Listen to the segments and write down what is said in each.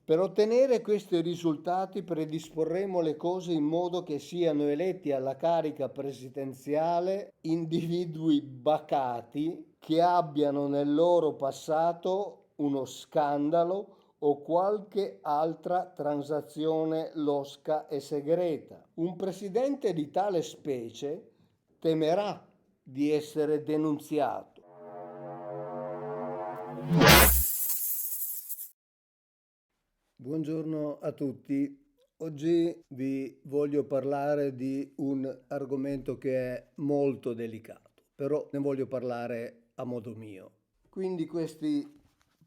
Per ottenere questi risultati predisporremo le cose in modo che siano eletti alla carica presidenziale individui bacati che abbiano nel loro passato uno scandalo o qualche altra transazione losca e segreta. Un presidente di tale specie temerà di essere denunziato. Buongiorno a tutti. Oggi vi voglio parlare di un argomento che è molto delicato, però ne voglio parlare a modo mio. Quindi questi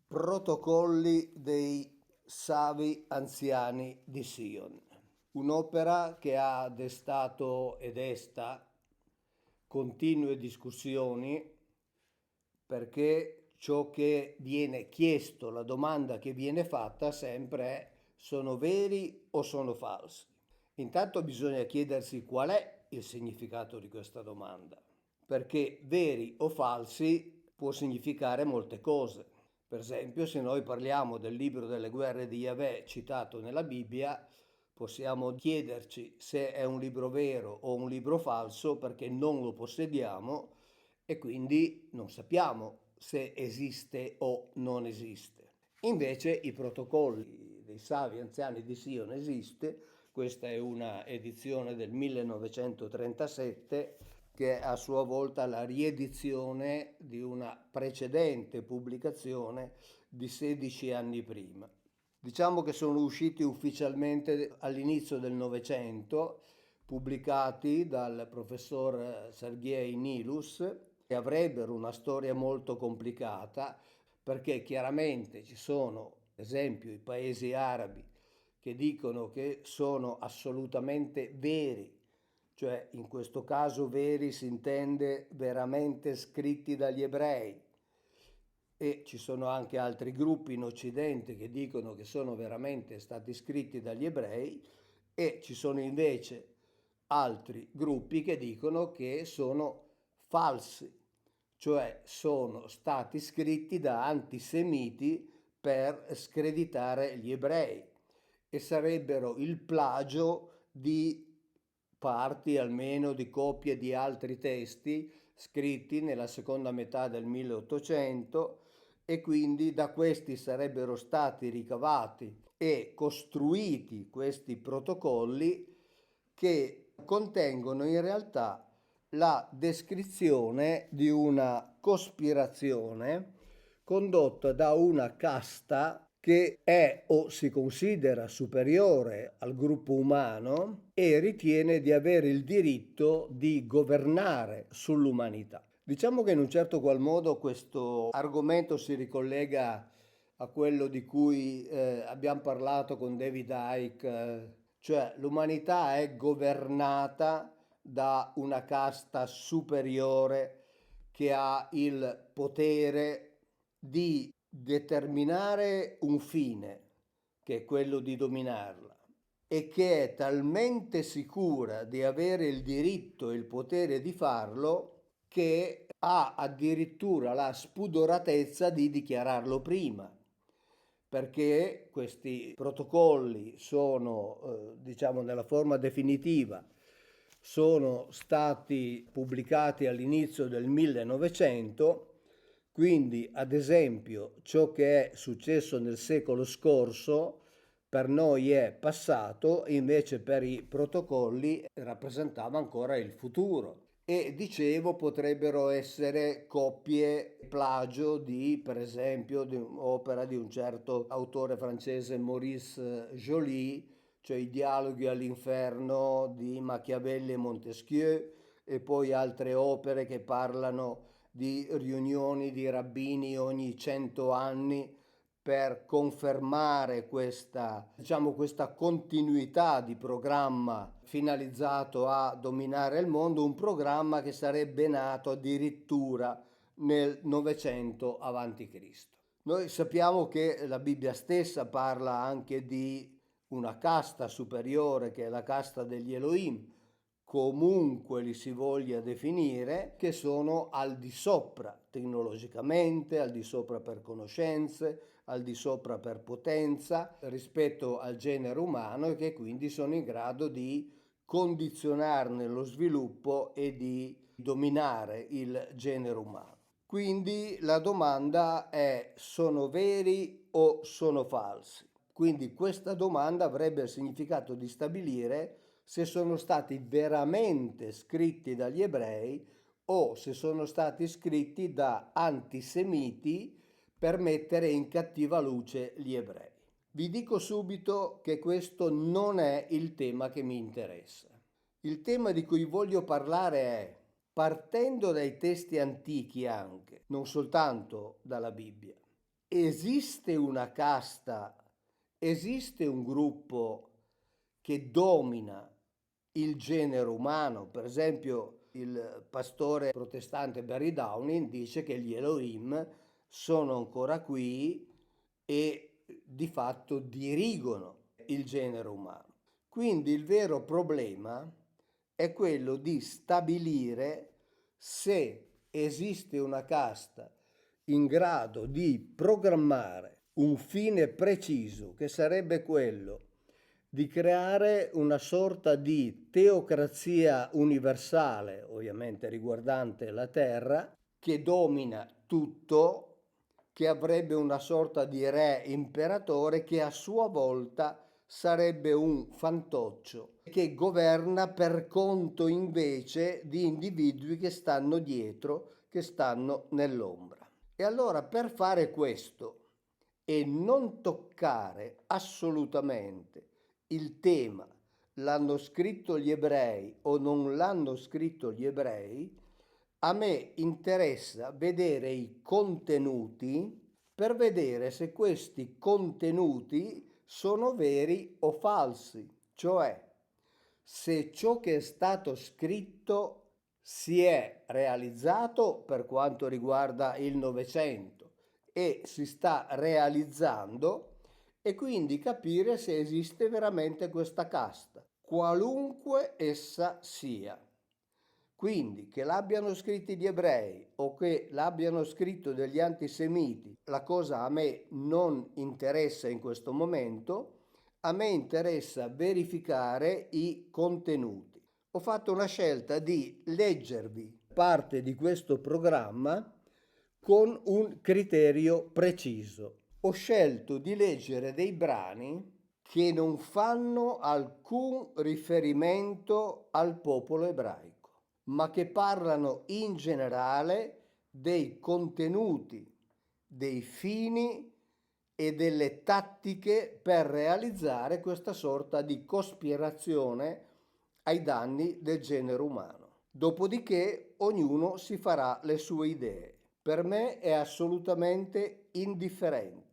protocolli dei savi anziani di Sion, un'opera che ha destato e desta continue discussioni perché ciò che viene chiesto, la domanda che viene fatta sempre è: sono veri o sono falsi? Intanto bisogna chiedersi qual è il significato di questa domanda, perché veri o falsi può significare molte cose. Per esempio, se noi parliamo del libro delle guerre di Yahweh citato nella Bibbia, possiamo chiederci se è un libro vero o un libro falso perché non lo possediamo e quindi non sappiamo se esiste o non esiste. Invece i protocolli dei savi anziani di Sion esiste. Questa è una edizione del 1937 che è a sua volta la riedizione di una precedente pubblicazione di 16 anni prima. Diciamo che sono usciti ufficialmente all'inizio del Novecento, pubblicati dal professor Sergei Nilus, che avrebbero una storia molto complicata perché chiaramente ci sono, ad esempio, i paesi arabi che dicono che sono assolutamente veri, cioè in questo caso veri si intende veramente scritti dagli ebrei, e ci sono anche altri gruppi in Occidente che dicono che sono veramente stati scritti dagli ebrei, e ci sono invece altri gruppi che dicono che sono falsi, cioè sono stati scritti da antisemiti per screditare gli ebrei e sarebbero il plagio di parti almeno di copie di altri testi scritti nella seconda metà del 1800, e quindi da questi sarebbero stati ricavati e costruiti questi protocolli che contengono in realtà la descrizione di una cospirazione condotta da una casta che è o si considera superiore al gruppo umano e ritiene di avere il diritto di governare sull'umanità. Diciamo che in un certo qual modo questo argomento si ricollega a quello di cui abbiamo parlato con David Icke, cioè l'umanità è governata da una casta superiore che ha il potere di determinare un fine, che è quello di dominarla, e che è talmente sicura di avere il diritto e il potere di farlo che ha addirittura la spudoratezza di dichiararlo prima, perché questi protocolli sono, diciamo, nella forma definitiva, sono stati pubblicati all'inizio del 1900. Quindi, ad esempio, ciò che è successo nel secolo scorso per noi è passato, invece per i protocolli rappresentava ancora il futuro. E dicevo, potrebbero essere copie plagio di, per esempio, di un'opera di un certo autore francese, Maurice Joly, cioè i dialoghi all'inferno di Machiavelli e Montesquieu, e poi altre opere che parlano di riunioni di rabbini ogni 100 anni per confermare questa, diciamo, questa continuità di programma finalizzato a dominare il mondo, un programma che sarebbe nato addirittura nel Novecento avanti Cristo. Noi sappiamo che la Bibbia stessa parla anche di una casta superiore che è la casta degli Elohim, comunque li si voglia definire, che sono al di sopra tecnologicamente, al di sopra per conoscenze, al di sopra per potenza rispetto al genere umano e che quindi sono in grado di condizionarne lo sviluppo e di dominare il genere umano. Quindi la domanda è: sono veri o sono falsi? Quindi questa domanda avrebbe il significato di stabilire se sono stati veramente scritti dagli ebrei o se sono stati scritti da antisemiti per mettere in cattiva luce gli ebrei. Vi dico subito che questo non è il tema che mi interessa. Il tema di cui voglio parlare è, partendo dai testi antichi anche, non soltanto dalla Bibbia, esiste una casta, esiste un gruppo che domina il genere umano? Per esempio, il pastore protestante Barry Downing dice che gli Elohim sono ancora qui e di fatto dirigono il genere umano. Quindi il vero problema è quello di stabilire se esiste una casta in grado di programmare un fine preciso, che sarebbe quello di creare una sorta di teocrazia universale, ovviamente riguardante la terra, che domina tutto, che avrebbe una sorta di re imperatore che a sua volta sarebbe un fantoccio che governa per conto invece di individui che stanno dietro, che stanno nell'ombra. E allora per fare questo e non toccare assolutamente il tema l'hanno scritto gli ebrei o non l'hanno scritto gli ebrei, a me interessa vedere i contenuti per vedere se questi contenuti sono veri o falsi, cioè se ciò che è stato scritto si è realizzato per quanto riguarda il Novecento e si sta realizzando, e quindi capire se esiste veramente questa casta, qualunque essa sia. Quindi che l'abbiano scritti gli ebrei o che l'abbiano scritto degli antisemiti, la cosa a me non interessa in questo momento, a me interessa verificare i contenuti. Ho fatto una scelta di leggervi parte di questo programma con un criterio preciso. Ho scelto di leggere dei brani che non fanno alcun riferimento al popolo ebraico, ma che parlano in generale dei contenuti, dei fini e delle tattiche per realizzare questa sorta di cospirazione ai danni del genere umano. Dopodiché ognuno si farà le sue idee. Per me è assolutamente indifferente.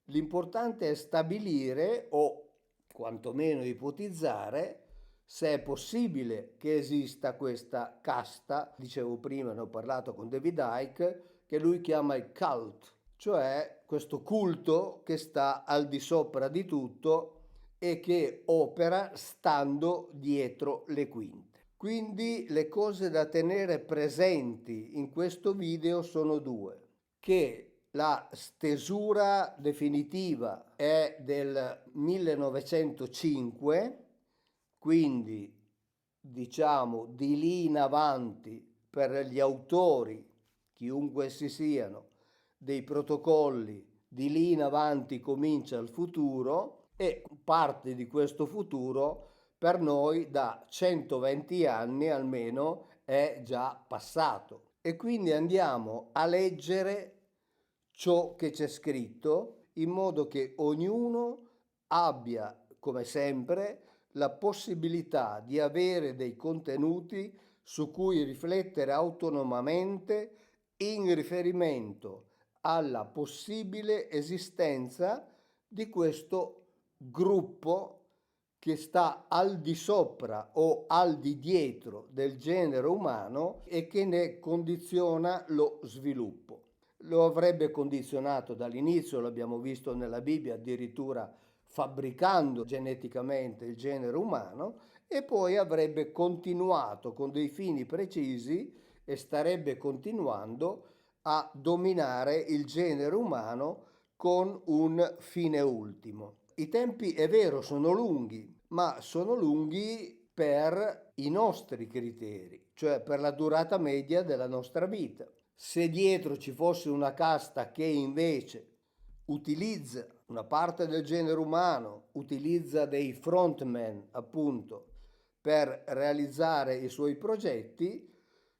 L'importante è stabilire o quantomeno ipotizzare se è possibile che esista questa casta. Dicevo prima, ne ho parlato con David Icke, che lui chiama il cult, cioè questo culto che sta al di sopra di tutto e che opera stando dietro le quinte. Quindi le cose da tenere presenti in questo video sono due: che la stesura definitiva è del 1905, quindi diciamo di lì in avanti per gli autori, chiunque essi siano, dei protocolli, di lì in avanti comincia il futuro e parte di questo futuro per noi da 120 anni almeno è già passato. E quindi andiamo a leggere ciò che c'è scritto in modo che ognuno abbia, come sempre, la possibilità di avere dei contenuti su cui riflettere autonomamente in riferimento alla possibile esistenza di questo gruppo che sta al di sopra o al di dietro del genere umano e che ne condiziona lo sviluppo. Lo avrebbe condizionato dall'inizio, l'abbiamo visto nella Bibbia, addirittura fabbricando geneticamente il genere umano, e poi avrebbe continuato con dei fini precisi e starebbe continuando a dominare il genere umano con un fine ultimo. I tempi, è vero, sono lunghi, ma sono lunghi per i nostri criteri, cioè per la durata media della nostra vita. Se dietro ci fosse una casta che invece utilizza una parte del genere umano, utilizza dei frontman appunto per realizzare i suoi progetti,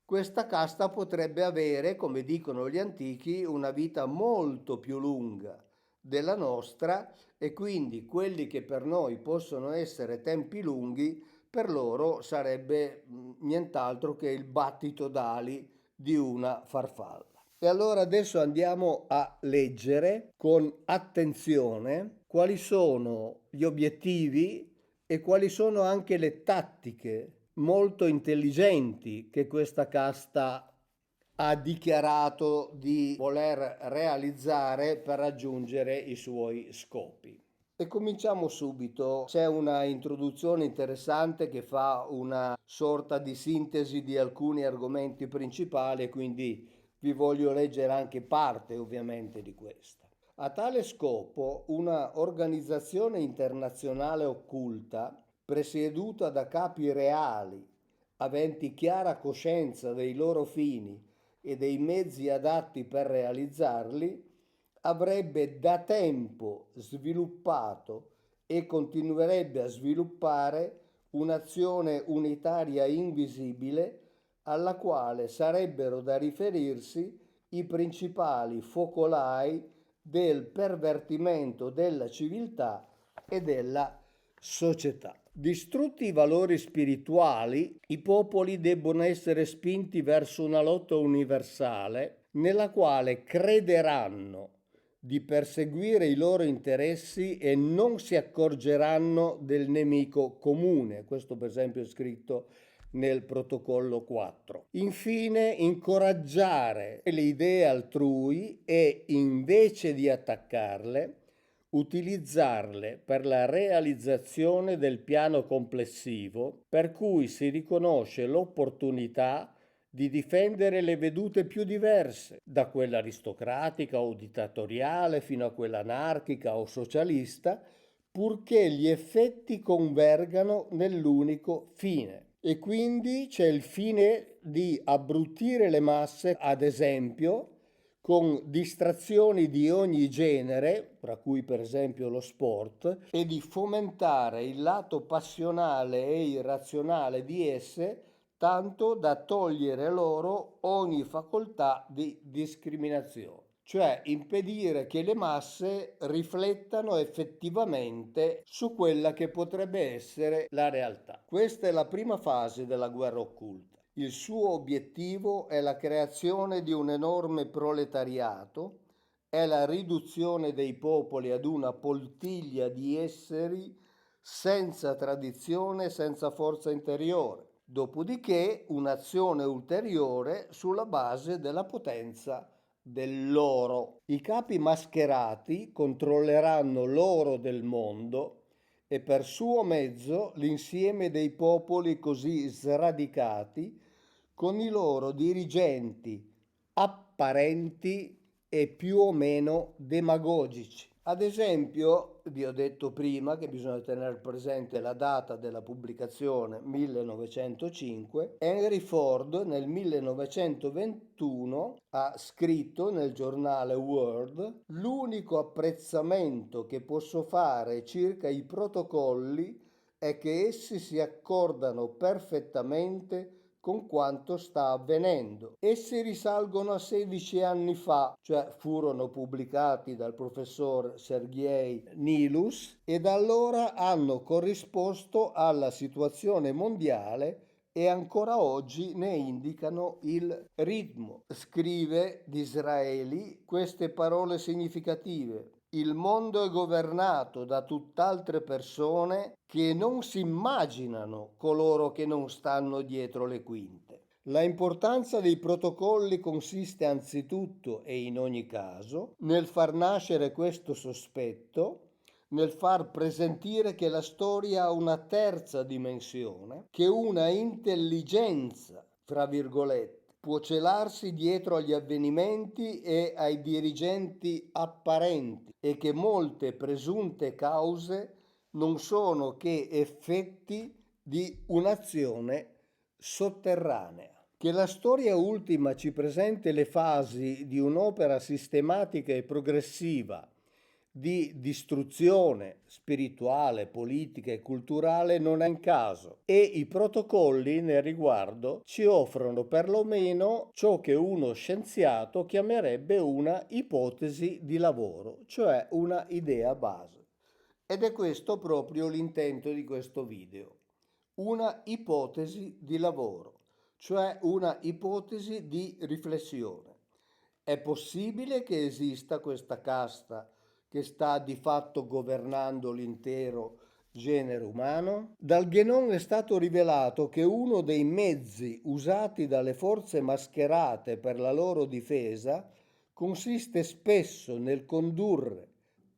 questa casta potrebbe avere, come dicono gli antichi, una vita molto più lunga della nostra, e quindi quelli che per noi possono essere tempi lunghi, per loro sarebbe nient'altro che il battito d'ali di una farfalla. E allora adesso andiamo a leggere con attenzione quali sono gli obiettivi e quali sono anche le tattiche molto intelligenti che questa casta ha dichiarato di voler realizzare per raggiungere i suoi scopi. E cominciamo subito. C'è una introduzione interessante che fa una sorta di sintesi di alcuni argomenti principali, quindi vi voglio leggere anche parte ovviamente di questa. A tale scopo, una organizzazione internazionale occulta, presieduta da capi reali, aventi chiara coscienza dei loro fini e dei mezzi adatti per realizzarli, avrebbe da tempo sviluppato e continuerebbe a sviluppare un'azione unitaria invisibile alla quale sarebbero da riferirsi i principali focolai del pervertimento della civiltà e della società. Distrutti i valori spirituali, i popoli debbono essere spinti verso una lotta universale nella quale crederanno di perseguire i loro interessi e non si accorgeranno del nemico comune. Questo per esempio è scritto nel protocollo 4. Infine, incoraggiare le idee altrui e, invece di attaccarle, utilizzarle per la realizzazione del piano complessivo, per cui si riconosce l'opportunità di difendere le vedute più diverse, da quella aristocratica o dittatoriale fino a quella anarchica o socialista, purché gli effetti convergano nell'unico fine. E quindi c'è il fine di abbrutire le masse, ad esempio, con distrazioni di ogni genere, tra cui per esempio lo sport, e di fomentare il lato passionale e irrazionale di esse, tanto da togliere loro ogni facoltà di discriminazione, cioè impedire che le masse riflettano effettivamente su quella che potrebbe essere la realtà. Questa è la prima fase della guerra occulta. Il suo obiettivo è la creazione di un enorme proletariato, è la riduzione dei popoli ad una poltiglia di esseri senza tradizione, senza forza interiore. Dopodiché un'azione ulteriore sulla base della potenza dell'oro. I capi mascherati controlleranno l'oro del mondo e per suo mezzo l'insieme dei popoli così sradicati con i loro dirigenti apparenti e più o meno demagogici. Ad esempio, vi ho detto prima che bisogna tenere presente la data della pubblicazione 1905. Henry Ford nel 1921 ha scritto nel giornale World: l'unico apprezzamento che posso fare circa i protocolli è che essi si accordano perfettamente con quanto sta avvenendo. Essi risalgono a 16 anni fa, cioè furono pubblicati dal professor Sergei Nilus, e da allora hanno corrisposto alla situazione mondiale e ancora oggi ne indicano il ritmo. Scrive Disraeli queste parole significative: il mondo è governato da tutt'altre persone che non si immaginano coloro che non stanno dietro le quinte. La importanza dei protocolli consiste anzitutto e in ogni caso nel far nascere questo sospetto, nel far presentire che la storia ha una terza dimensione, che una intelligenza, fra virgolette, può celarsi dietro agli avvenimenti e ai dirigenti apparenti e che molte presunte cause non sono che effetti di un'azione sotterranea. Che la storia ultima ci presenti le fasi di un'opera sistematica e progressiva di distruzione spirituale, politica e culturale non è in caso, e i protocolli nel riguardo ci offrono perlomeno ciò che uno scienziato chiamerebbe una ipotesi di lavoro, cioè una idea base. Ed è questo proprio l'intento di questo video, una ipotesi di lavoro, cioè una ipotesi di riflessione. È possibile che esista questa casta che sta di fatto governando l'intero genere umano? Dal Genon è stato rivelato che uno dei mezzi usati dalle forze mascherate per la loro difesa consiste spesso nel condurre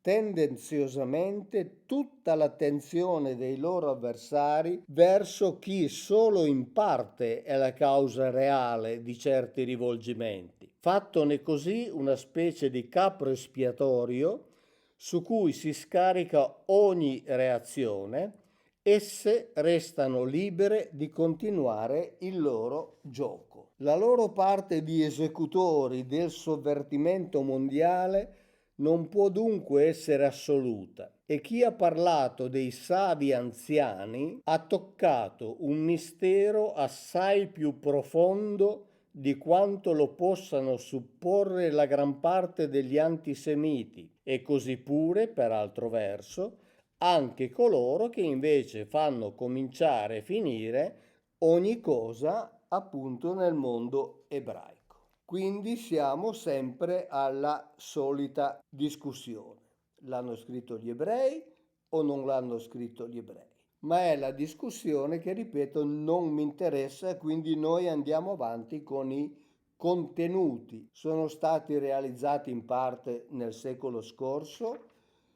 tendenziosamente tutta l'attenzione dei loro avversari verso chi solo in parte è la causa reale di certi rivolgimenti, fattone così una specie di capro espiatorio su cui si scarica ogni reazione. Esse restano libere di continuare il loro gioco. La loro parte di esecutori del sovvertimento mondiale non può dunque essere assoluta, e chi ha parlato dei savi anziani ha toccato un mistero assai più profondo di quanto lo possano supporre la gran parte degli antisemiti, e così pure, per altro verso, anche coloro che invece fanno cominciare e finire ogni cosa appunto nel mondo ebraico. Quindi siamo sempre alla solita discussione. L'hanno scritto gli ebrei o non l'hanno scritto gli ebrei? Ma è la discussione che, ripeto, non mi interessa, quindi noi andiamo avanti con i contenuti. Sono stati realizzati in parte nel secolo scorso,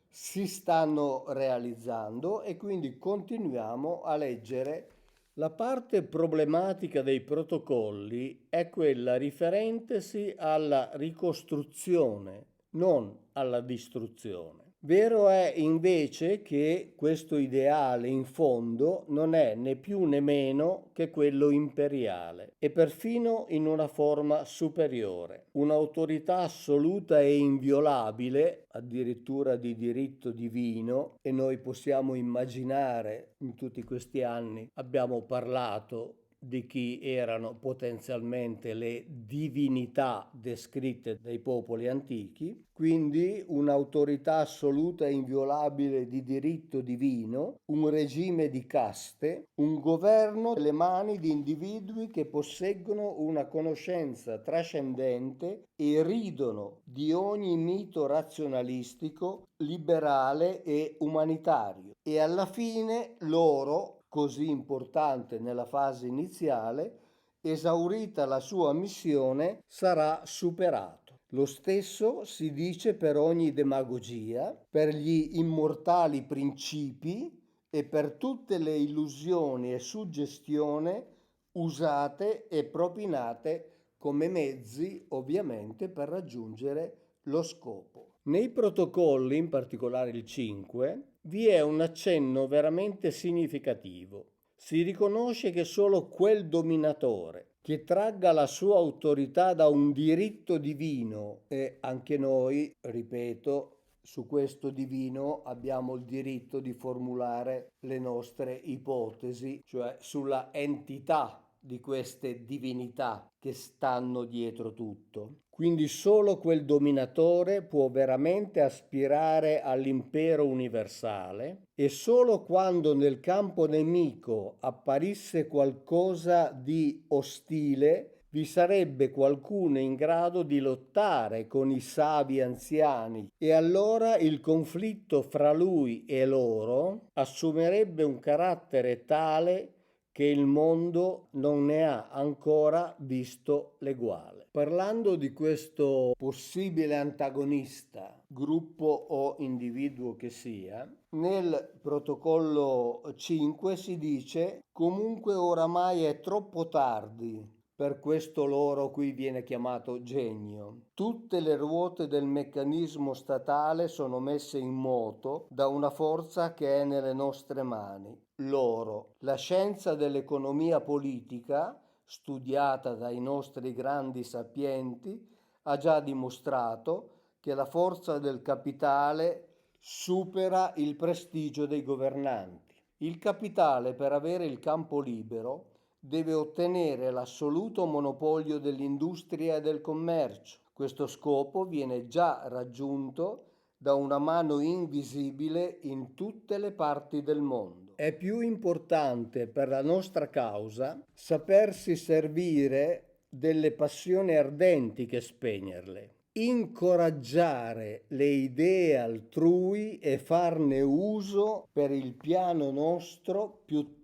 si stanno realizzando e quindi continuiamo a leggere. La parte problematica dei protocolli è quella riferentesi alla ricostruzione, non alla distruzione. Vero è invece che questo ideale in fondo non è né più né meno che quello imperiale, e perfino in una forma superiore, un'autorità assoluta e inviolabile, addirittura di diritto divino, e noi possiamo immaginare, in tutti questi anni abbiamo parlato di chi erano potenzialmente le divinità descritte dai popoli antichi, quindi un'autorità assoluta e inviolabile di diritto divino, un regime di caste, un governo nelle mani di individui che posseggono una conoscenza trascendente e ridono di ogni mito razionalistico, liberale e umanitario. E alla fine loro, così importante nella fase iniziale, esaurita la sua missione, sarà superato. Lo stesso si dice per ogni demagogia, per gli immortali principi e per tutte le illusioni e suggestioni usate e propinate come mezzi, ovviamente, per raggiungere lo scopo. Nei protocolli, in particolare il 5, vi è un accenno veramente significativo. Si riconosce che solo quel dominatore che tragga la sua autorità da un diritto divino, e anche noi, ripeto, su questo divino abbiamo il diritto di formulare le nostre ipotesi, cioè sulla entità di queste divinità che stanno dietro tutto. Quindi solo quel dominatore può veramente aspirare all'impero universale, e solo quando nel campo nemico apparisse qualcosa di ostile vi sarebbe qualcuno in grado di lottare con i savi anziani, e allora il conflitto fra lui e loro assumerebbe un carattere tale che il mondo non ne ha ancora visto l'eguale. Parlando di questo possibile antagonista, gruppo o individuo che sia, nel protocollo 5 si dice: comunque oramai è troppo tardi per questo loro qui viene chiamato genio. Tutte le ruote del meccanismo statale sono messe in moto da una forza che è nelle nostre mani. Loro, la scienza dell'economia politica, studiata dai nostri grandi sapienti, ha già dimostrato che la forza del capitale supera il prestigio dei governanti. Il capitale, per avere il campo libero, deve ottenere l'assoluto monopolio dell'industria e del commercio. Questo scopo viene già raggiunto da una mano invisibile in tutte le parti del mondo. È più importante per la nostra causa sapersi servire delle passioni ardenti che spegnerle, incoraggiare le idee altrui e farne uso per il piano nostro piuttosto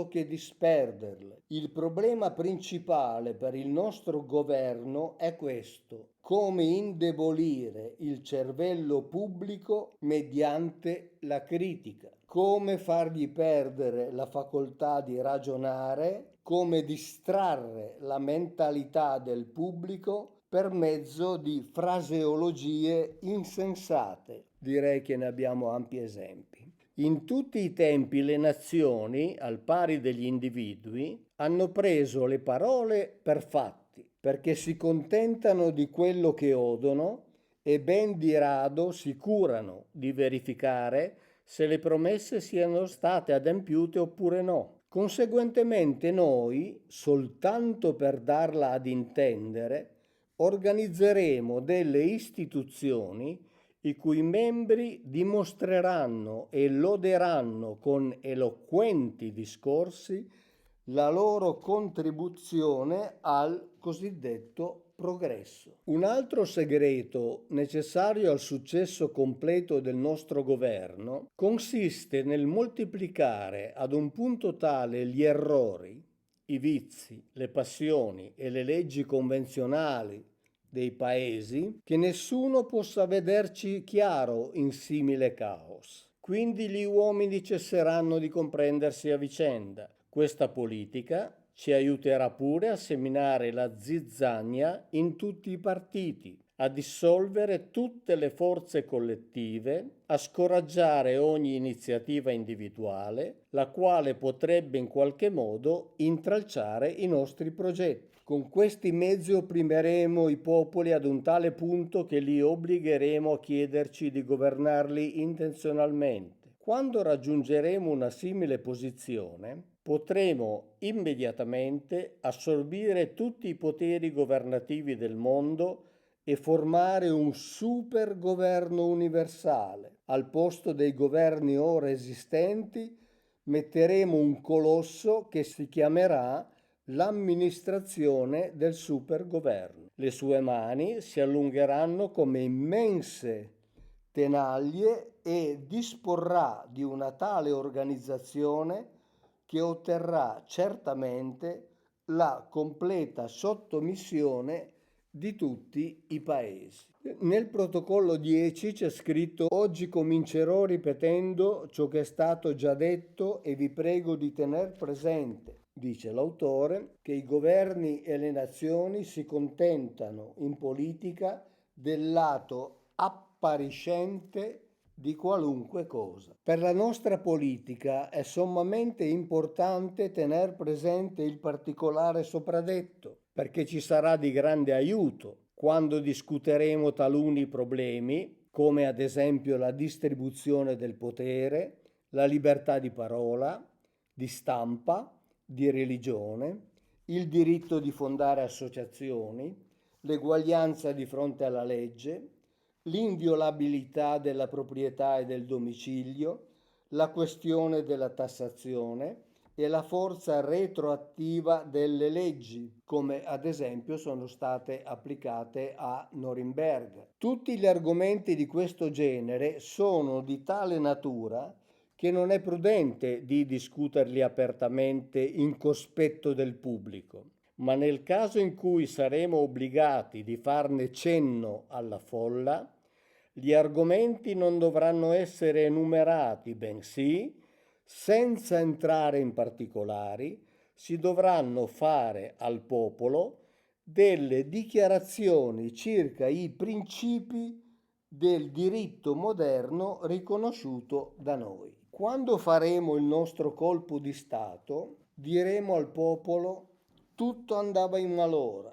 che disperderle. Il problema principale per il nostro governo è questo: come indebolire il cervello pubblico mediante la critica, come fargli perdere la facoltà di ragionare, come distrarre la mentalità del pubblico per mezzo di fraseologie insensate. Direi che ne abbiamo ampi esempi. In tutti i tempi le nazioni, al pari degli individui, hanno preso le parole per fatti, perché si contentano di quello che odono e ben di rado si curano di verificare se le promesse siano state adempiute oppure no. Conseguentemente noi, soltanto per darla ad intendere, organizzeremo delle istituzioni i cui membri dimostreranno e loderanno con eloquenti discorsi la loro contribuzione al cosiddetto progresso. Un altro segreto necessario al successo completo del nostro governo consiste nel moltiplicare ad un punto tale gli errori, i vizi, le passioni e le leggi convenzionali dei paesi che nessuno possa vederci chiaro in simile caos. Quindi gli uomini cesseranno di comprendersi a vicenda. Questa politica ci aiuterà pure a seminare la zizzania in tutti i partiti, a dissolvere tutte le forze collettive, a scoraggiare ogni iniziativa individuale, la quale potrebbe in qualche modo intralciare i nostri progetti. Con questi mezzi opprimeremo i popoli ad un tale punto che li obbligheremo a chiederci di governarli intenzionalmente. Quando raggiungeremo una simile posizione, potremo immediatamente assorbire tutti i poteri governativi del mondo e formare un super governo universale. Al posto dei governi ora esistenti metteremo un colosso che si chiamerà l'amministrazione del supergoverno. Le sue mani si allungheranno come immense tenaglie e disporrà di una tale organizzazione che otterrà certamente la completa sottomissione di tutti i paesi. Nel protocollo 10 c'è scritto: oggi comincerò ripetendo ciò che è stato già detto e vi prego di tener presente, dice l'autore, che i governi e le nazioni si contentano in politica del lato appariscente di qualunque cosa. Per la nostra politica è sommamente importante tener presente il particolare sopradetto, perché ci sarà di grande aiuto quando discuteremo taluni problemi, come ad esempio la distribuzione del potere, la libertà di parola, di stampa, di religione, il diritto di fondare associazioni, l'eguaglianza di fronte alla legge, l'inviolabilità della proprietà e del domicilio, la questione della tassazione e la forza retroattiva delle leggi, come ad esempio sono state applicate a Norimberga. Tutti gli argomenti di questo genere sono di tale natura che non è prudente di discuterli apertamente in cospetto del pubblico, ma nel caso in cui saremo obbligati di farne cenno alla folla, gli argomenti non dovranno essere enumerati, bensì, senza entrare in particolari, si dovranno fare al popolo delle dichiarazioni circa i principi del diritto moderno riconosciuto da noi. Quando faremo il nostro colpo di Stato, diremo al popolo: tutto andava in malora,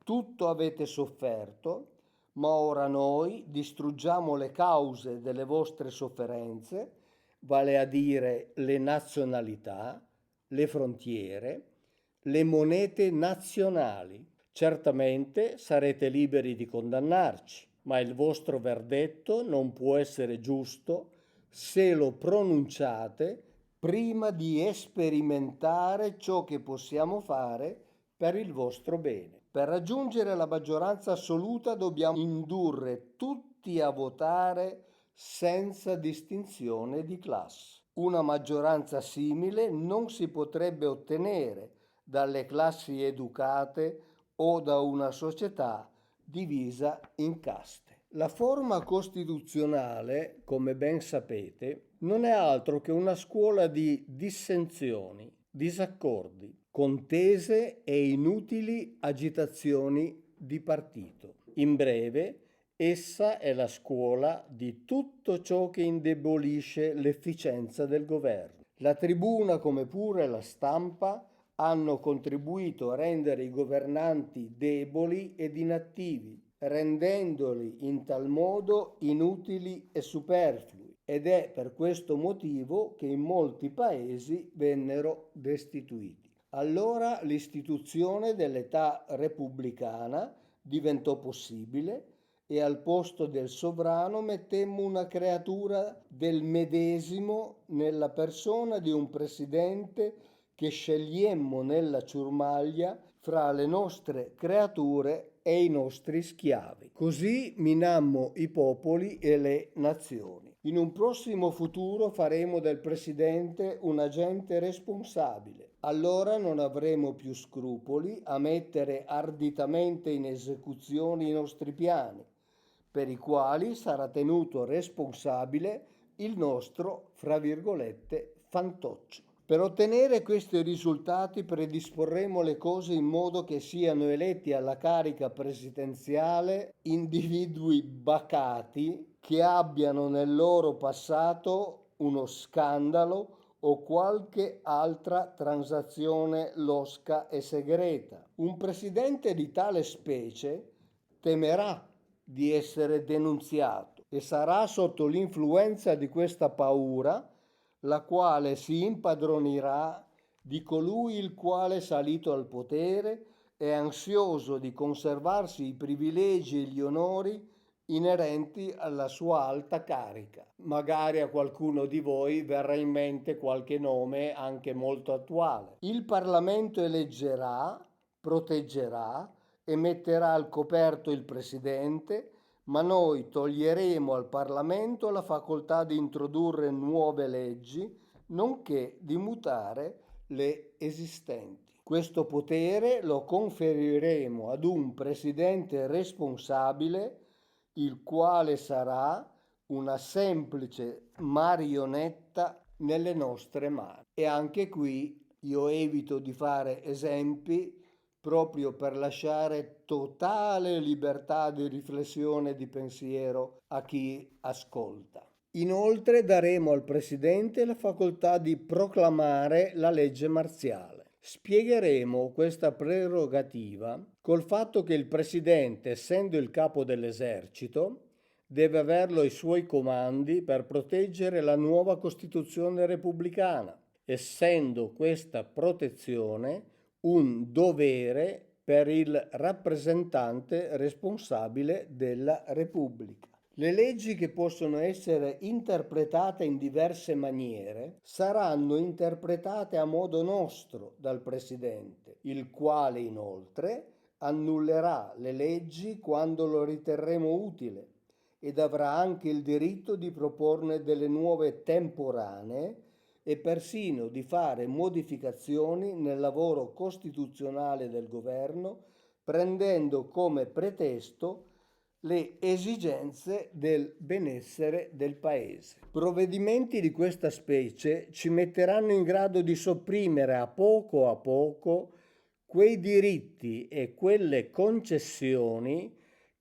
tutto avete sofferto, ma ora noi distruggiamo le cause delle vostre sofferenze, vale a dire le nazionalità, le frontiere, le monete nazionali. Certamente sarete liberi di condannarci, ma il vostro verdetto non può essere giusto se lo pronunciate prima di sperimentare ciò che possiamo fare per il vostro bene. Per raggiungere la maggioranza assoluta dobbiamo indurre tutti a votare senza distinzione di classe. Una maggioranza simile non si potrebbe ottenere dalle classi educate o da una società divisa in caste. La forma costituzionale, come ben sapete, non è altro che una scuola di dissensioni, disaccordi, contese e inutili agitazioni di partito. In breve, essa è la scuola di tutto ciò che indebolisce l'efficienza del governo. La tribuna, come pure la stampa, hanno contribuito a rendere i governanti deboli ed inattivi, rendendoli in tal modo inutili e superflui. Ed è per questo motivo che in molti paesi vennero destituiti. Allora l'istituzione dell'età repubblicana diventò possibile e al posto del sovrano mettemmo una creatura del medesimo nella persona di un presidente che scegliemmo nella ciurmaglia fra le nostre creature e i nostri schiavi. Così minammo i popoli e le nazioni. In un prossimo futuro faremo del presidente un agente responsabile. Allora non avremo più scrupoli a mettere arditamente in esecuzione i nostri piani, per i quali sarà tenuto responsabile il nostro, fra virgolette, fantoccio. Per ottenere questi risultati predisporremo le cose in modo che siano eletti alla carica presidenziale individui bacati che abbiano nel loro passato uno scandalo o qualche altra transazione losca e segreta. Un presidente di tale specie temerà di essere denunziato e sarà sotto l'influenza di questa paura la quale si impadronirà di colui il quale, salito al potere, è ansioso di conservarsi i privilegi e gli onori inerenti alla sua alta carica. Magari a qualcuno di voi verrà in mente qualche nome anche molto attuale. Il Parlamento eleggerà, proteggerà e metterà al coperto il Presidente, ma noi toglieremo al Parlamento la facoltà di introdurre nuove leggi, nonché di mutare le esistenti. Questo potere lo conferiremo ad un Presidente responsabile, il quale sarà una semplice marionetta nelle nostre mani. E anche qui io evito di fare esempi proprio per lasciare totale libertà di riflessione e di pensiero a chi ascolta. Inoltre daremo al Presidente la facoltà di proclamare la legge marziale. Spiegheremo questa prerogativa col fatto che il Presidente, essendo il capo dell'esercito, deve averlo ai suoi comandi per proteggere la nuova Costituzione repubblicana, essendo questa protezione un dovere per il rappresentante responsabile della Repubblica. Le leggi che possono essere interpretate in diverse maniere saranno interpretate a modo nostro dal Presidente, il quale inoltre annullerà le leggi quando lo riterremo utile ed avrà anche il diritto di proporne delle nuove temporanee e persino di fare modificazioni nel lavoro costituzionale del governo, prendendo come pretesto le esigenze del benessere del paese. Provvedimenti di questa specie ci metteranno in grado di sopprimere a poco quei diritti e quelle concessioni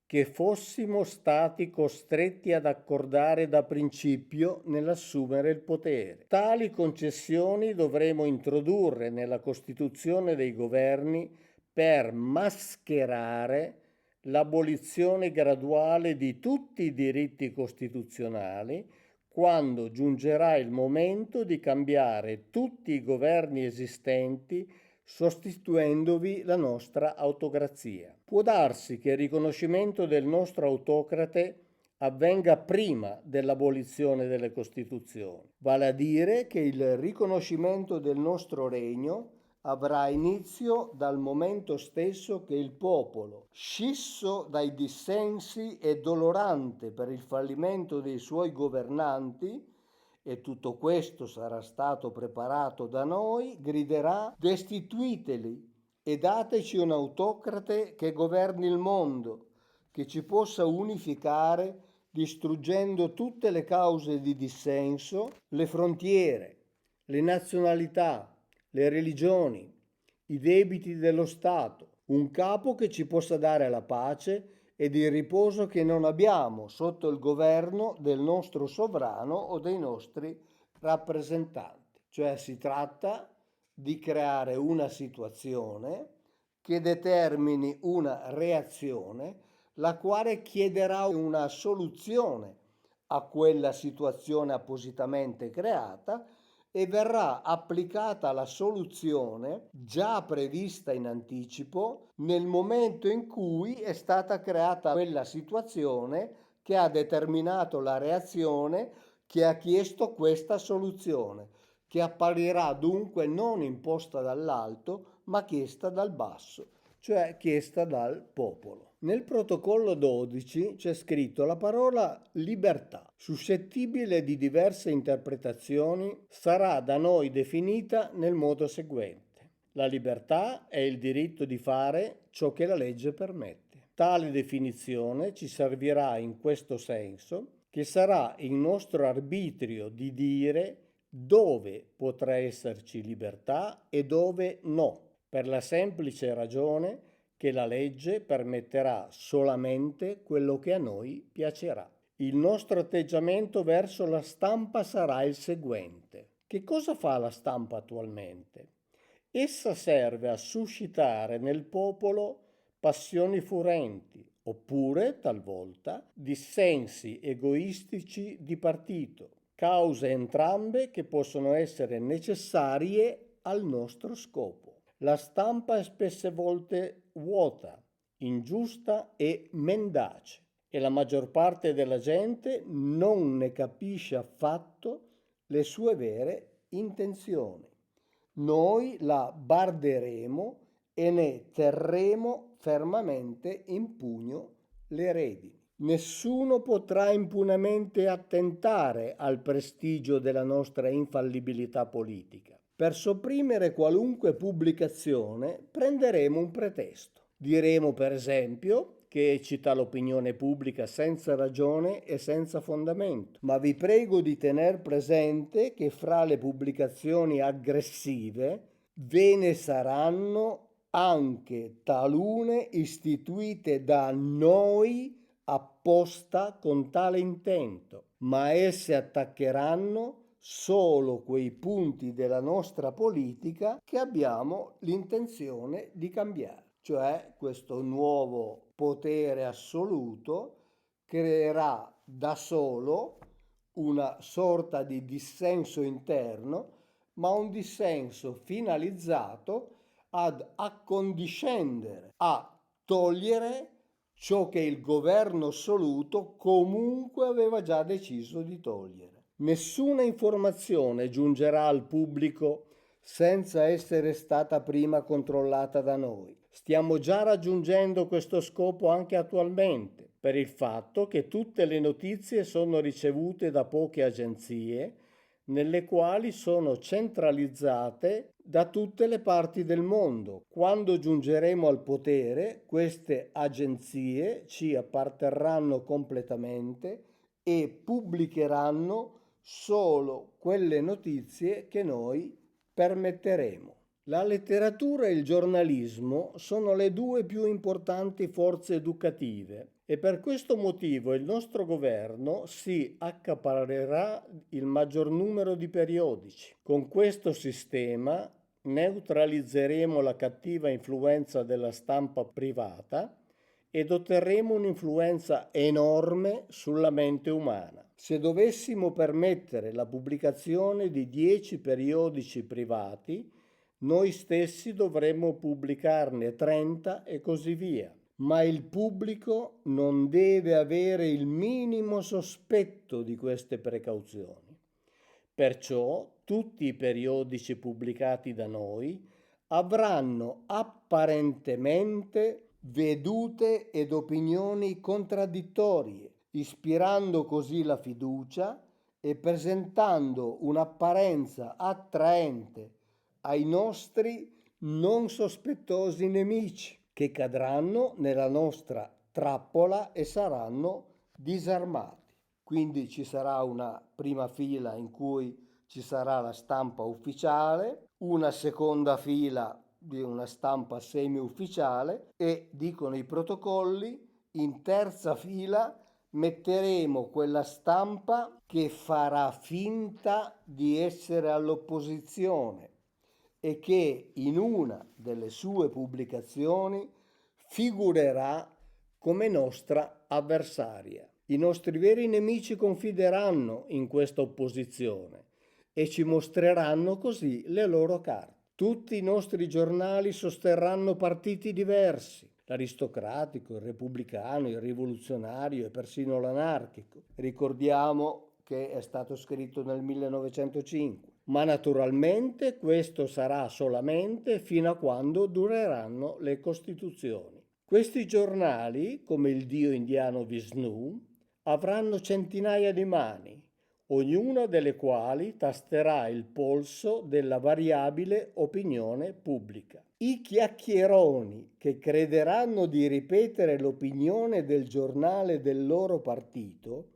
che fossimo stati costretti ad accordare da principio nell'assumere il potere. Tali concessioni dovremo introdurre nella Costituzione dei governi per mascherare l'abolizione graduale di tutti i diritti costituzionali quando giungerà il momento di cambiare tutti i governi esistenti sostituendovi la nostra autocrazia. Può darsi che il riconoscimento del nostro autocrate avvenga prima dell'abolizione delle Costituzioni, vale a dire che il riconoscimento del nostro regno avrà inizio dal momento stesso che il popolo, scisso dai dissensi e dolorante per il fallimento dei suoi governanti, e tutto questo sarà stato preparato da noi, griderà: destituiteli e dateci un autocrate che governi il mondo, che ci possa unificare distruggendo tutte le cause di dissenso, le frontiere, le nazionalità, le religioni, i debiti dello Stato, un capo che ci possa dare la pace ed il riposo che non abbiamo sotto il governo del nostro sovrano o dei nostri rappresentanti. Cioè si tratta di creare una situazione che determini una reazione, la quale chiederà una soluzione a quella situazione appositamente creata e verrà applicata la soluzione già prevista in anticipo nel momento in cui è stata creata quella situazione che ha determinato la reazione che ha chiesto questa soluzione, che apparirà dunque non imposta dall'alto ma chiesta dal basso, cioè chiesta dal popolo. Nel protocollo 12 c'è scritto la parola libertà, suscettibile di diverse interpretazioni, sarà da noi definita nel modo seguente. La libertà è il diritto di fare ciò che la legge permette. Tale definizione ci servirà in questo senso, che sarà il nostro arbitrio di dire dove potrà esserci libertà e dove no, per la semplice ragione che la legge permetterà solamente quello che a noi piacerà. Il nostro atteggiamento verso la stampa sarà il seguente. Che cosa fa la stampa attualmente? Essa serve a suscitare nel popolo passioni furenti, oppure, talvolta, dissensi egoistici di partito, cause entrambe che possono essere necessarie al nostro scopo. La stampa è spesse volte vuota, ingiusta e mendace e la maggior parte della gente non ne capisce affatto le sue vere intenzioni. Noi la barderemo e ne terremo fermamente in pugno le redini. Nessuno potrà impunemente attentare al prestigio della nostra infallibilità politica. Per sopprimere qualunque pubblicazione prenderemo un pretesto. Diremo per esempio che cita l'opinione pubblica senza ragione e senza fondamento, ma vi prego di tener presente che fra le pubblicazioni aggressive ve ne saranno anche talune istituite da noi apposta con tale intento, ma esse attaccheranno solo quei punti della nostra politica che abbiamo l'intenzione di cambiare. Cioè questo nuovo potere assoluto creerà da solo una sorta di dissenso interno, ma un dissenso finalizzato ad accondiscendere, a togliere ciò che il governo assoluto comunque aveva già deciso di togliere. Nessuna informazione giungerà al pubblico senza essere stata prima controllata da noi. Stiamo già raggiungendo questo scopo anche attualmente, per il fatto che tutte le notizie sono ricevute da poche agenzie, nelle quali sono centralizzate da tutte le parti del mondo. Quando giungeremo al potere, queste agenzie ci apparterranno completamente e pubblicheranno solo quelle notizie che noi permetteremo. La letteratura e il giornalismo sono le due più importanti forze educative e per questo motivo il nostro governo si accaparrerà il maggior numero di periodici. Con questo sistema neutralizzeremo la cattiva influenza della stampa privata ed otterremo un'influenza enorme sulla mente umana. Se dovessimo permettere la pubblicazione di 10 periodici privati, noi stessi dovremmo pubblicarne 30 e così via. Ma il pubblico non deve avere il minimo sospetto di queste precauzioni. Perciò tutti i periodici pubblicati da noi avranno apparentemente vedute ed opinioni contraddittorie, ispirando così la fiducia e presentando un'apparenza attraente ai nostri non sospettosi nemici, che cadranno nella nostra trappola e saranno disarmati. Quindi ci sarà una prima fila in cui ci sarà la stampa ufficiale, una seconda fila di una stampa semi-ufficiale e, dicono i protocolli, in terza fila metteremo quella stampa che farà finta di essere all'opposizione e che in una delle sue pubblicazioni figurerà come nostra avversaria. I nostri veri nemici confideranno in questa opposizione e ci mostreranno così le loro carte. Tutti i nostri giornali sosterranno partiti diversi, l'aristocratico, il repubblicano, il rivoluzionario e persino l'anarchico. Ricordiamo che è stato scritto nel 1905. Ma naturalmente questo sarà solamente fino a quando dureranno le costituzioni. Questi giornali, come il dio indiano Vishnu, avranno centinaia di mani, ognuna delle quali tasterà il polso della variabile opinione pubblica. I chiacchieroni che crederanno di ripetere l'opinione del giornale del loro partito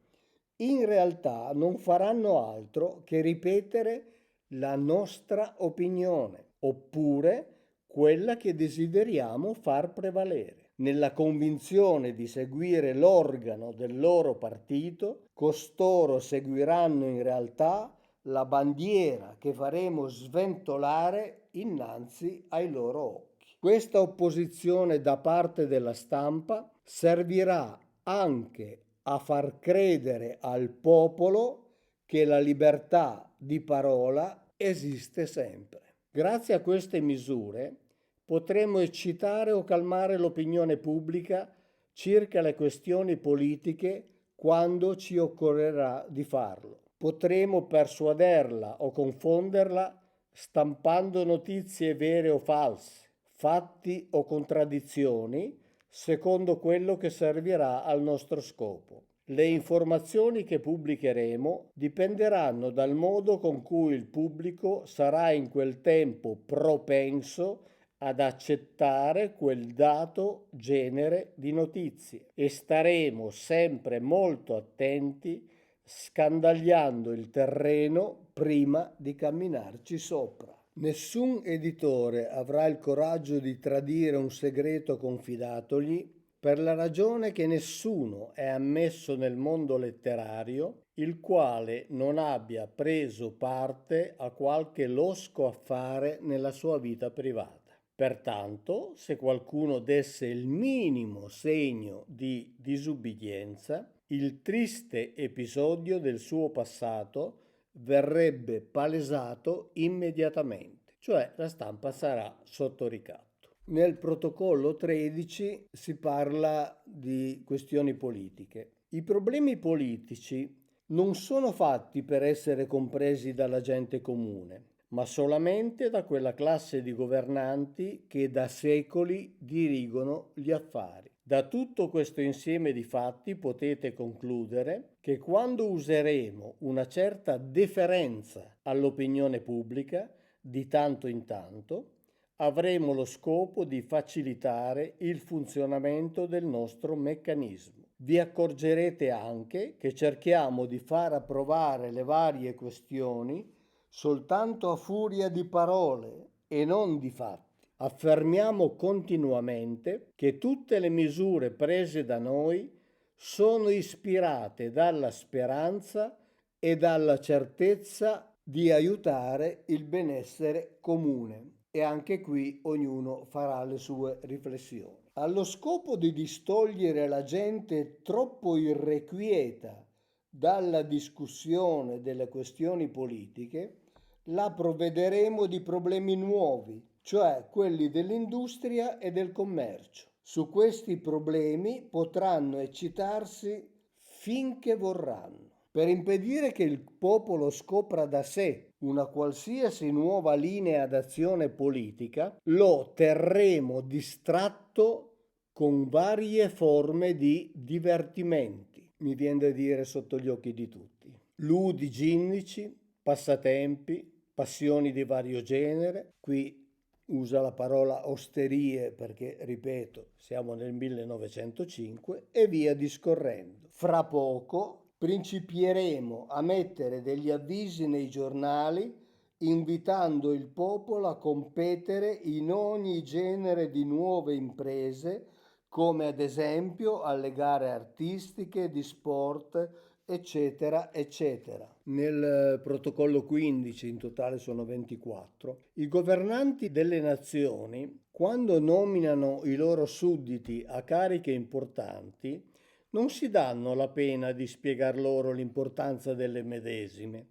in realtà non faranno altro che ripetere la nostra opinione, oppure quella che desideriamo far prevalere. Nella convinzione di seguire l'organo del loro partito, costoro seguiranno in realtà la bandiera che faremo sventolare innanzi ai loro occhi. Questa opposizione da parte della stampa servirà anche a far credere al popolo che la libertà di parola esiste sempre. Grazie a queste misure potremo eccitare o calmare l'opinione pubblica circa le questioni politiche quando ci occorrerà di farlo. Potremo persuaderla o confonderla stampando notizie vere o false, fatti o contraddizioni, secondo quello che servirà al nostro scopo. Le informazioni che pubblicheremo dipenderanno dal modo con cui il pubblico sarà in quel tempo propenso ad accettare quel dato genere di notizie e staremo sempre molto attenti, scandagliando il terreno prima di camminarci sopra. Nessun editore avrà il coraggio di tradire un segreto confidatogli per la ragione che nessuno è ammesso nel mondo letterario il quale non abbia preso parte a qualche losco affare nella sua vita privata. Pertanto, se qualcuno desse il minimo segno di disubbidienza, il triste episodio del suo passato verrebbe palesato immediatamente, cioè la stampa sarà sotto ricatto. Nel protocollo 13 si parla di questioni politiche. I problemi politici non sono fatti per essere compresi dalla gente comune, ma solamente da quella classe di governanti che da secoli dirigono gli affari. Da tutto questo insieme di fatti potete concludere che quando useremo una certa deferenza all'opinione pubblica, di tanto in tanto, avremo lo scopo di facilitare il funzionamento del nostro meccanismo. Vi accorgerete anche che cerchiamo di far approvare le varie questioni soltanto a furia di parole e non di fatti. Affermiamo continuamente che tutte le misure prese da noi sono ispirate dalla speranza e dalla certezza di aiutare il benessere comune. E anche qui ognuno farà le sue riflessioni. Allo scopo di distogliere la gente troppo irrequieta dalla discussione delle questioni politiche, la provvederemo di problemi nuovi, cioè quelli dell'industria e del commercio. Su questi problemi potranno eccitarsi finché vorranno. Per impedire che il popolo scopra da sé una qualsiasi nuova linea d'azione politica, lo terremo distratto con varie forme di divertimenti, mi viene da dire sotto gli occhi di tutti. Ludi ginnici, passatempi, passioni di vario genere, qui usa la parola osterie perché, ripeto, siamo nel 1905 e via discorrendo. Fra poco principieremo a mettere degli avvisi nei giornali invitando il popolo a competere in ogni genere di nuove imprese, come ad esempio alle gare artistiche, di sport, eccetera, eccetera. Nel protocollo 15, in totale sono 24, i governanti delle nazioni, quando nominano i loro sudditi a cariche importanti, non si danno la pena di spiegar loro l'importanza delle medesime,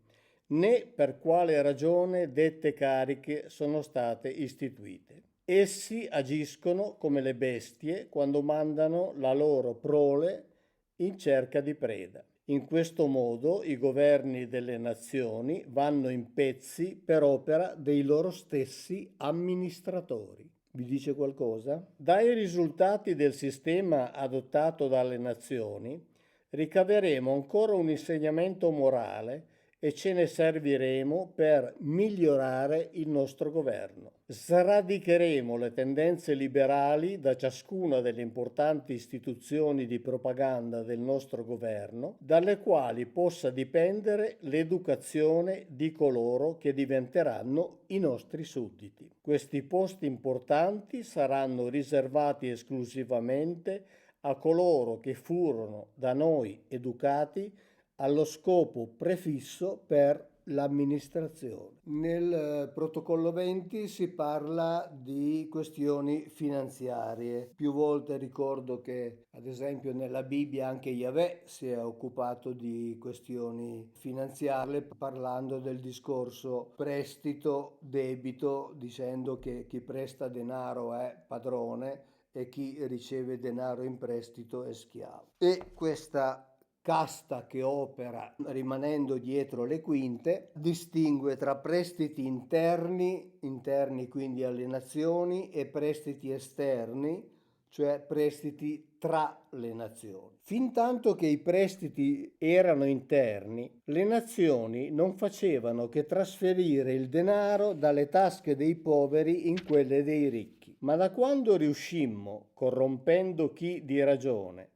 né per quale ragione dette cariche sono state istituite. Essi agiscono come le bestie quando mandano la loro prole in cerca di preda. In questo modo i governi delle nazioni vanno in pezzi per opera dei loro stessi amministratori. Vi dice qualcosa? Dai risultati del sistema adottato dalle nazioni ricaveremo ancora un insegnamento morale e ce ne serviremo per migliorare il nostro governo. Sradicheremo le tendenze liberali da ciascuna delle importanti istituzioni di propaganda del nostro governo, dalle quali possa dipendere l'educazione di coloro che diventeranno i nostri sudditi. Questi posti importanti saranno riservati esclusivamente a coloro che furono da noi educati allo scopo prefisso per l'amministrazione. Nel protocollo 20 si parla di questioni finanziarie. Più volte ricordo che, ad esempio, nella Bibbia anche Yahweh si è occupato di questioni finanziarie, parlando del discorso prestito-debito, dicendo che chi presta denaro è padrone e chi riceve denaro in prestito è schiavo. E questa casta che opera rimanendo dietro le quinte distingue tra prestiti interni quindi alle nazioni, e prestiti esterni, cioè prestiti tra le nazioni. Fintanto che i prestiti erano interni, le nazioni non facevano che trasferire il denaro dalle tasche dei poveri in quelle dei ricchi. Ma da quando riuscimmo, corrompendo chi di ragione,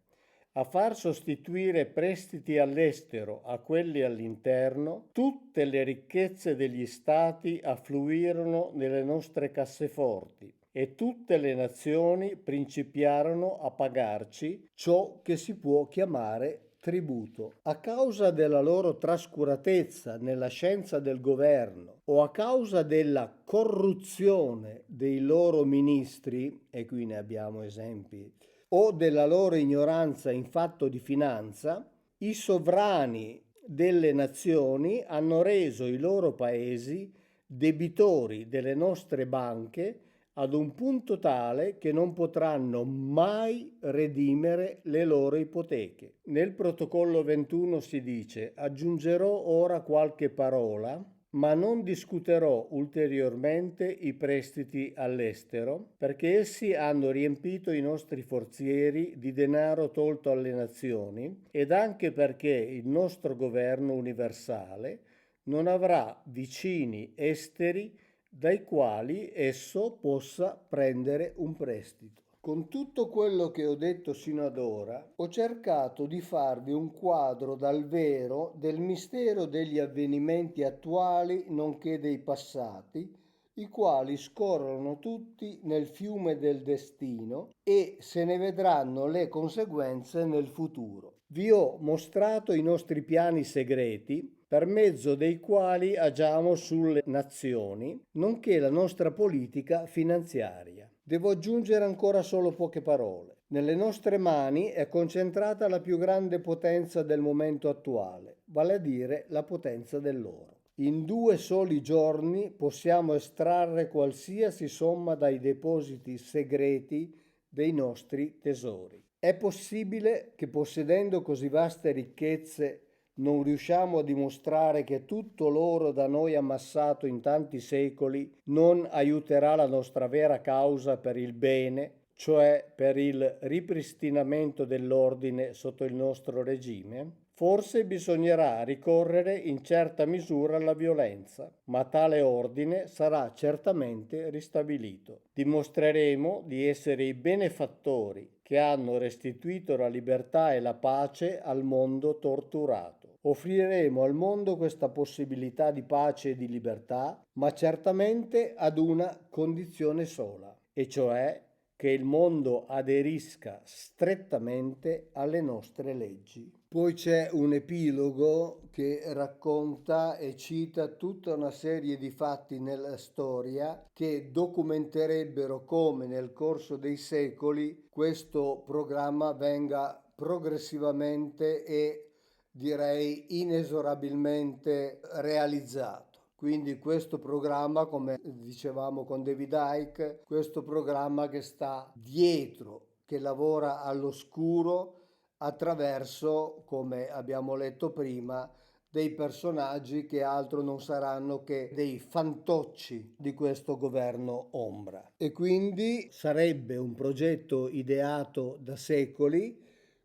a far sostituire prestiti all'estero a quelli all'interno, tutte le ricchezze degli stati affluirono nelle nostre casseforti e tutte le nazioni principiarono a pagarci ciò che si può chiamare tributo. A causa della loro trascuratezza nella scienza del governo o a causa della corruzione dei loro ministri, e qui ne abbiamo esempi, o della loro ignoranza in fatto di finanza, i sovrani delle nazioni hanno reso i loro paesi debitori delle nostre banche ad un punto tale che non potranno mai redimere le loro ipoteche. Nel protocollo 21 si dice: aggiungerò ora qualche parola ma non discuterò ulteriormente i prestiti all'estero perché essi hanno riempito i nostri forzieri di denaro tolto alle nazioni ed anche perché il nostro governo universale non avrà vicini esteri dai quali esso possa prendere un prestito. Con tutto quello che ho detto sino ad ora, ho cercato di farvi un quadro dal vero del mistero degli avvenimenti attuali nonché dei passati, i quali scorrono tutti nel fiume del destino e se ne vedranno le conseguenze nel futuro. Vi ho mostrato i nostri piani segreti per mezzo dei quali agiamo sulle nazioni, nonché la nostra politica finanziaria. Devo aggiungere ancora solo poche parole. Nelle nostre mani è concentrata la più grande potenza del momento attuale, vale a dire la potenza dell'oro. In 2 soli giorni possiamo estrarre qualsiasi somma dai depositi segreti dei nostri tesori. È possibile che possedendo così vaste ricchezze non riusciamo a dimostrare che tutto l'oro da noi ammassato in tanti secoli non aiuterà la nostra vera causa per il bene, cioè per il ripristinamento dell'ordine sotto il nostro regime? Forse bisognerà ricorrere in certa misura alla violenza, ma tale ordine sarà certamente ristabilito. Dimostreremo di essere i benefattori che hanno restituito la libertà e la pace al mondo torturato. Offriremo al mondo questa possibilità di pace e di libertà, ma certamente ad una condizione sola, e cioè che il mondo aderisca strettamente alle nostre leggi. Poi c'è un epilogo che racconta e cita tutta una serie di fatti nella storia che documenterebbero come nel corso dei secoli questo programma venga progressivamente e direi inesorabilmente realizzato. Quindi questo programma, come dicevamo con David Icke, questo programma che sta dietro, che lavora all'oscuro attraverso, come abbiamo letto prima, dei personaggi che altro non saranno che dei fantocci di questo governo ombra. E quindi sarebbe un progetto ideato da secoli,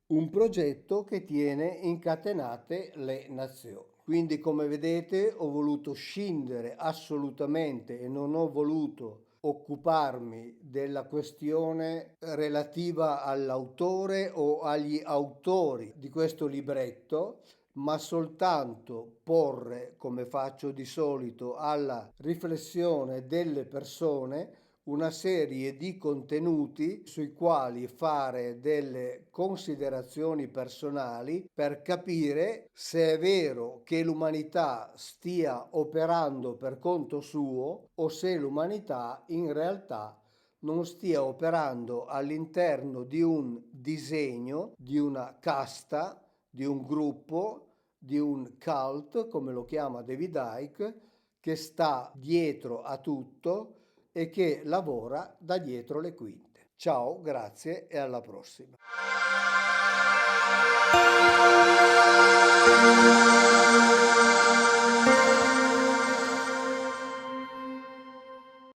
un progetto che tiene incatenate le nazioni. Quindi, come vedete, ho voluto scindere assolutamente e non ho voluto occuparmi della questione relativa all'autore o agli autori di questo libretto, ma soltanto porre, come faccio di solito, alla riflessione delle persone una serie di contenuti sui quali fare delle considerazioni personali per capire se è vero che l'umanità stia operando per conto suo o se l'umanità in realtà non stia operando all'interno di un disegno, di una casta, di un gruppo, di un cult, come lo chiama David Icke, che sta dietro a tutto e che lavora da dietro le quinte. Ciao, grazie e alla prossima.